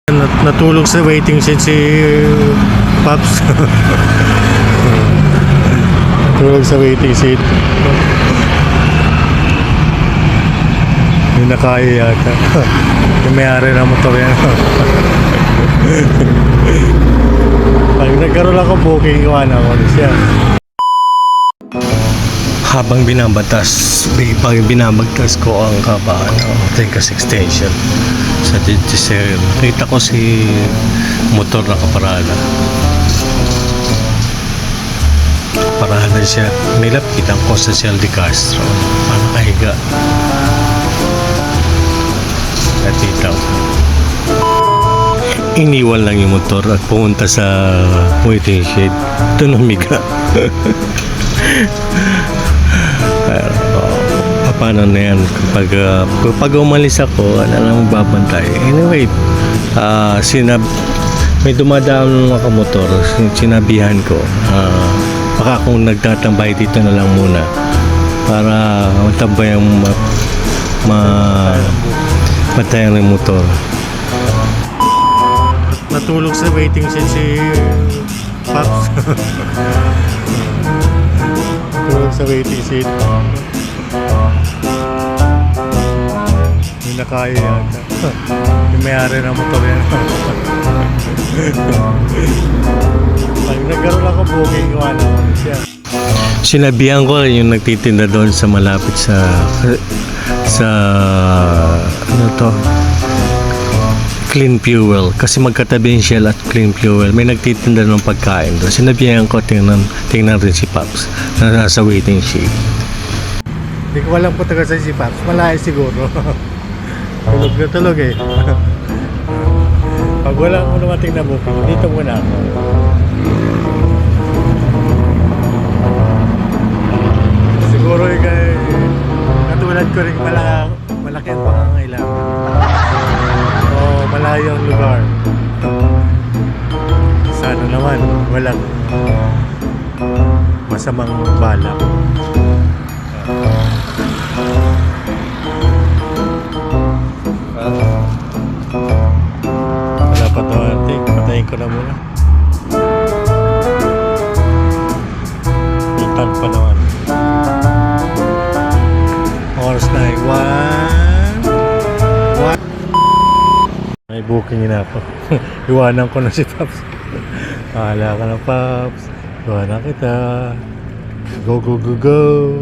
Natulog sa waiting seat si Pops. Natulog sa waiting seat. Yung nakaya yata. Yung may-ari ng motor yan. Pag nagkaroon ako booking, iwan ako siya. Habang binabagtas ko ang kabaan ng Tricas Extension sa Digital, nakita ko si motor na kaparada. Parada siya. Nilapitan ko sa Ciel de Castro. Nakahiga. Nakita ko. Iniwan lang yung motor at pumunta sa waiting shed. Doon humiga. Paano na yan kapag umalis ako, ano lang babantay. Anyway, may dumadaan ng mga motor, sinabihan ko, baka kung nagtatambay dito na lang muna para matambay ang matayan ng motor. Natulog sa waiting shed si Pops. Natulog sa waiting seat. Yung nakaya yata. Yung may-ari ng motor yan. Pag nagkaroon ako booking, iwan ako siya. Sinabihan ko yung nagtitinda doon sa malapit sa ano to, Clean Fuel, kasi magkatabi yung Shell at Clean Fuel. May nagtitinda ng pagkain doon. Sinabihan ko tingnan rin si Pops na nasa waiting shed. Hindi ko alam kung taga sa si Pops. Malayo siguro. Tulog na tulog eh. Pag wala akong dumating na booking, dito muna ako. Siguro katulad ko rin malaki ang pangangailangan. O malayo ang lugar. Sana naman walang masamang balak. Wala pa ito ating patayin ko na muna. Itan pa naman. Oras na ay 1. May booking na ako. Iwanan ko na si Pops. Bahala ka na, Pops. Iwanan kita. Go, go, go, go.